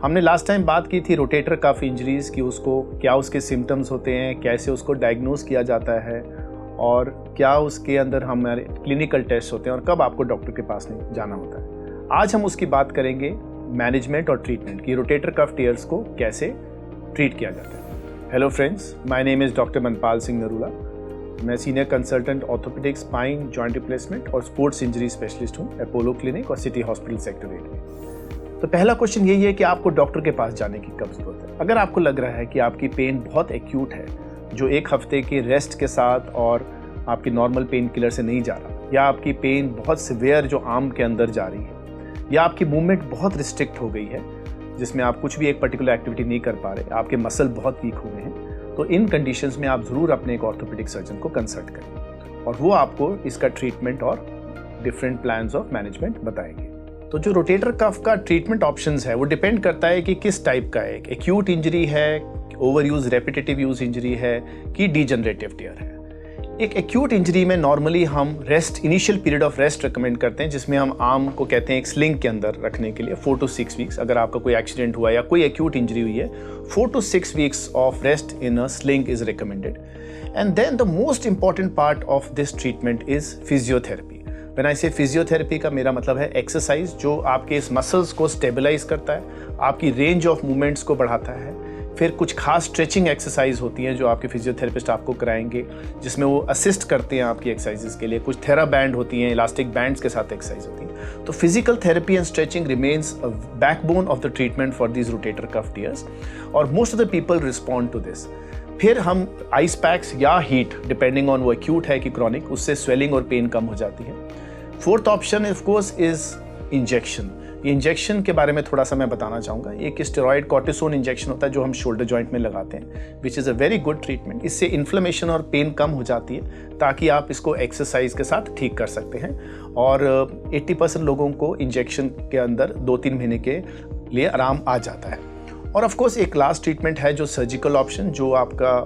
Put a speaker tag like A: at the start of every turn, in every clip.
A: हमने last time बात की थी रोटेटर कफ इंजरीज़ की, उसको क्या उसके सिम्टम्स होते हैं, कैसे उसको डायग्नोस किया जाता है और क्या उसके अंदर हमारे क्लिनिकल टेस्ट होते हैं और कब आपको डॉक्टर के पास नहीं जाना होता है। आज हम उसकी बात करेंगे मैनेजमेंट और ट्रीटमेंट की, रोटेटर कफ टीयर्स को कैसे ट्रीट किया जाता है। Hello friends, my name is doctor Manpal Singh Narula. मैं senior consultant orthopaedics, spine, joint replacement और स्पोर्ट्स इंजरी स्पेशलिस्ट हूँ अपोलो क्लिनिक और सिटी हॉस्पिटल सेक्टर 8 में। तो पहला क्वेश्चन यही है कि आपको डॉक्टर के पास जाने की कब ज़रूरत है। अगर आपको लग रहा है कि आपकी पेन बहुत एक्यूट है, जो एक हफ्ते के रेस्ट के साथ और आपकी नॉर्मल पेन किलर से नहीं जा रहा, या आपकी पेन बहुत सिवियर जो आर्म के अंदर जा रही है, या आपकी मूवमेंट बहुत रिस्ट्रिक्ट हो गई है जिसमें आप कुछ भी एक पर्टिकुलर एक्टिविटी नहीं कर पा रहे, आपके मसल बहुत वीक हो गए हैं, तो इन कंडीशंस में आप ज़रूर अपने एक ऑर्थोपेडिक सर्जन को कंसल्ट करें और वो आपको इसका ट्रीटमेंट और डिफरेंट प्लान्स ऑफ मैनेजमेंट बताएंगे। तो जो रोटेटर कफ का ट्रीटमेंट ऑप्शंस है वो डिपेंड करता है कि किस टाइप का है, एक्यूट इंजरी है, over use repetitive use injury है कि डीजनरेटिव टीयर है। एक एक्यूट इंजरी में नॉर्मली हम initial period of rest recommend करते हैं, जिसमें हम आर्म को कहते हैं एक स्लिंग के अंदर रखने के लिए 4 to 6 वीक्स। अगर आपका कोई एक्सीडेंट हुआ या कोई एक्यूट इंजरी हुई है, 4 to 6 weeks of rest in a sling is recommended. And then the most important part of this treatment is physiotherapy. When I say physiotherapy का मेरा मतलब है एक्सरसाइज जो आपके इस मसल्स को स्टेबलाइज करता है, आपकी रेंज ऑफ मूवमेंट्स को बढ़ाता है। फिर कुछ खास स्ट्रेचिंग एक्सरसाइज होती हैं जो आपके फिजियोथेरेपिस्ट आपको कराएंगे, जिसमें वो असिस्ट करते हैं आपकी एक्सरसाइजेस के लिए। कुछ थेरा बैंड होती हैं, इलास्टिक बैंड्स के साथ एक्सरसाइज होती हैं। तो physical therapy and stretching remains a backbone of the treatment for these rotator cuff tears और most of the people respond to this. फिर हम आइस पैक्स या हीट, डिपेंडिंग ऑन वो एक्यूट है कि क्रॉनिक, उससे स्वेलिंग और पेन कम हो जाती है। Fourth option of course is injection. ये इंजेक्शन के बारे में थोड़ा सा मैं बताना चाहूँगा। एक स्टेरॉइड कॉर्टिसोन इंजेक्शन होता है जो हम शोल्डर जॉइंट में लगाते हैं, which is a very good treatment. इससे इन्फ्लेमेशन और पेन कम हो जाती है ताकि आप इसको एक्सरसाइज के साथ ठीक कर सकते हैं। और 80% लोगों को इंजेक्शन के अंदर 2-3 महीने के लिए आराम आ जाता है। और ऑफ कोर्स एक लास्ट ट्रीटमेंट है जो सर्जिकल ऑप्शन, जो आपका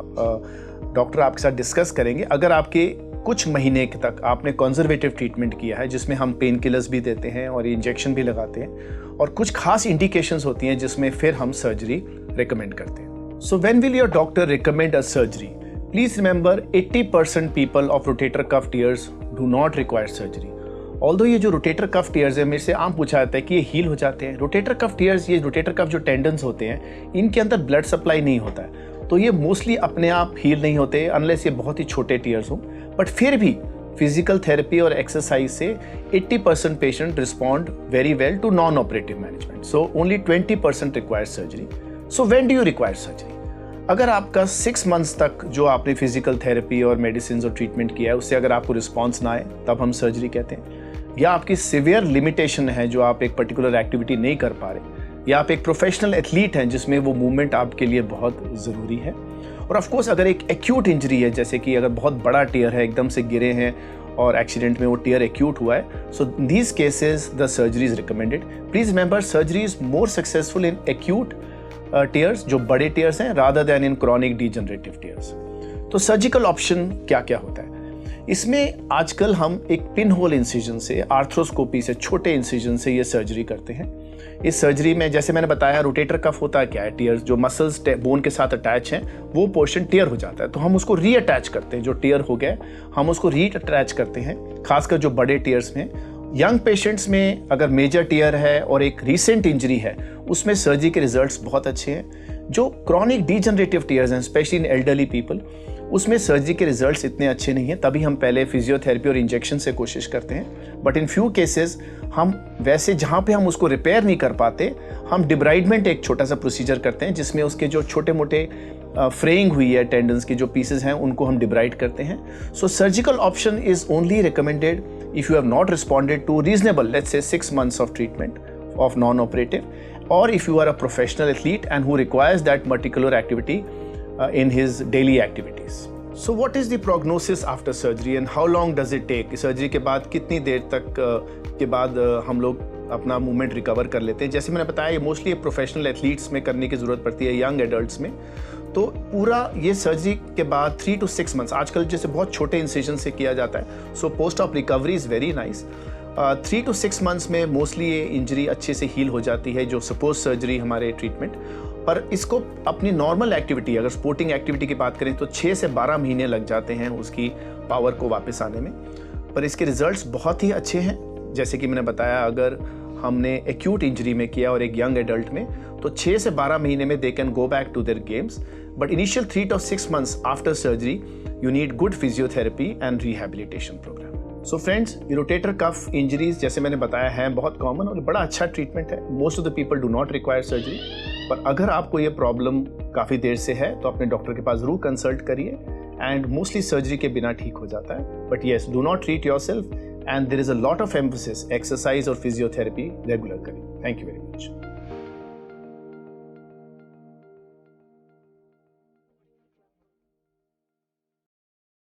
A: डॉक्टर आपके साथ डिस्कस करेंगे। अगर आपके कुछ महीने तक आपने कंजर्वेटिव ट्रीटमेंट किया है, जिसमें हम पेन किलर्स भी देते हैं और इंजेक्शन भी लगाते हैं, और कुछ खास इंडिकेशंस होती हैं जिसमें फिर हम सर्जरी रिकमेंड करते हैं। So when will your doctor recommend a surgery? Please remember 80% people of rotator cuff tears do not require surgery. Although ये जो रोटेटर कफ टीयर्स है, मेरे से आम पूछा जाता है कि ये हील हो जाते हैं। रोटेटर कफ टीयर्स, ये रोटेटर कफ जो टेंडन्स होते हैं, इनके अंदर ब्लड सप्लाई नहीं होता है, तो ये मोस्टली अपने आप हील नहीं होते अनलेस ये बहुत ही छोटे टीयर्स हों। बट फिर भी फिजिकल थेरेपी और एक्सरसाइज से 80% patient respond very well to non operative management. So only 20% require surgery. So when do you require surgery? अगर आपका 6 मंथ्स तक जो आपने फिजिकल थेरेपी और मेडिसिन और ट्रीटमेंट किया है उससे अगर आपको रिस्पॉन्स ना आए, तब हम सर्जरी कहते हैं। या आपकी सिवियर लिमिटेशन है जो आप एक पर्टिकुलर एक्टिविटी नहीं कर पा रहे, या आप एक प्रोफेशनल एथलीट हैं जिसमें वो मूवमेंट आपके लिए बहुत ज़रूरी है। और ऑफ कोर्स अगर एक एक्यूट इंजरी है, जैसे कि अगर बहुत बड़ा टीयर है, एकदम से गिरे हैं और एक्सीडेंट में वो टीयर एक्यूट हुआ है, so these cases the surgery is recommended. Please remember, surgery is more successful in acute tears, जो बड़े टीयर्स हैं, rather then in chronic degenerative tears. तो सर्जिकल ऑप्शन क्या क्या होता है इसमें? आजकल हम एक पिन होल इंसिजन से, आर्थ्रोस्कोपी से, छोटे इंसिजन से ये सर्जरी करते हैं। इस सर्जरी में जैसे मैंने बताया, रोटेटर कफ होता क्या है, टीयर्स जो मसल्स बोन के साथ अटैच हैं, वो पोर्शन टीयर हो जाता है, तो हम उसको रीअटैच करते हैं। जो टीयर हो गया हम उसको रीअटैच करते हैं, खासकर जो बड़े टीयर्स में। यंग पेशेंट्स में अगर मेजर टीयर है और एक रीसेंट इंजरी है, उसमें सर्जरी के रिजल्ट्स बहुत अच्छे हैं। जो क्रॉनिक डीजनरेटिव टीयर्स हैं, स्पेशली इन एल्डरली पीपल, उसमें सर्जरी के रिजल्ट्स इतने अच्छे नहीं हैं, तभी हम पहले फिजियोथेरेपी और इंजेक्शन से कोशिश करते हैं। बट इन फ्यू केसेस हम वैसे जहाँ पे हम उसको रिपेयर नहीं कर पाते, हम डिब्राइडमेंट एक छोटा सा प्रोसीजर करते हैं, जिसमें उसके जो छोटे मोटे फ्रेइंग हुई है टेंडन्स की जो पीसेस हैं, उनको हम डिब्राइड करते हैं। So surgical option is only recommended if you have not responded to reasonable, let's say 6 months of treatment of non operative, और if you are a professional athlete and who requires that particular activity in his daily activities. So what is the prognosis after surgery and how long does it take? Surgery के बाद कितनी देर तक के बाद हम लोग अपना मूवमेंट रिकवर कर लेते हैं? जैसे मैंने बताया, ये मोस्टली प्रोफेशनल एथलीट्स में करने की ज़रूरत पड़ती है, यंग एडल्ट्स में। तो पूरा ये सर्जरी के बाद 3 to 6 months, आजकल जैसे बहुत छोटे इंसिजन से किया जाता है, so post of recovery is very nice. 3 to 6 months में मोस्टली ये इंजरी अच्छे से हील हो जाती है, जो सपोज सर्जरी हमारे ट्रीटमेंट। पर इसको अपनी नॉर्मल एक्टिविटी, अगर स्पोर्टिंग एक्टिविटी की बात करें तो 6 से 12 महीने लग जाते हैं उसकी पावर को वापस आने में। पर इसके रिजल्ट्स बहुत ही अच्छे हैं। जैसे कि मैंने बताया, अगर हमने एक्यूट इंजरी में किया और एक यंग एडल्ट में, तो 6 से 12 महीने में they can go back to their games. But initial 3 to 6 months after surgery you need good physiotherapy and rehabilitation programme. So friends, rotator cuff injuries जैसे मैंने बताया है बहुत कॉमन और बड़ा अच्छा ट्रीटमेंट है। Most of the people do not require surgery. पर अगर आपको ये प्रॉब्लम काफ़ी देर से है तो अपने डॉक्टर के पास ज़रूर कंसल्ट करिए, एंड मोस्टली सर्जरी के बिना ठीक हो जाता है। But yes, do not treat yourself, and there is a lot of emphasis exercise और फिजियोथेरेपी रेगुलर करें। Thank you very much.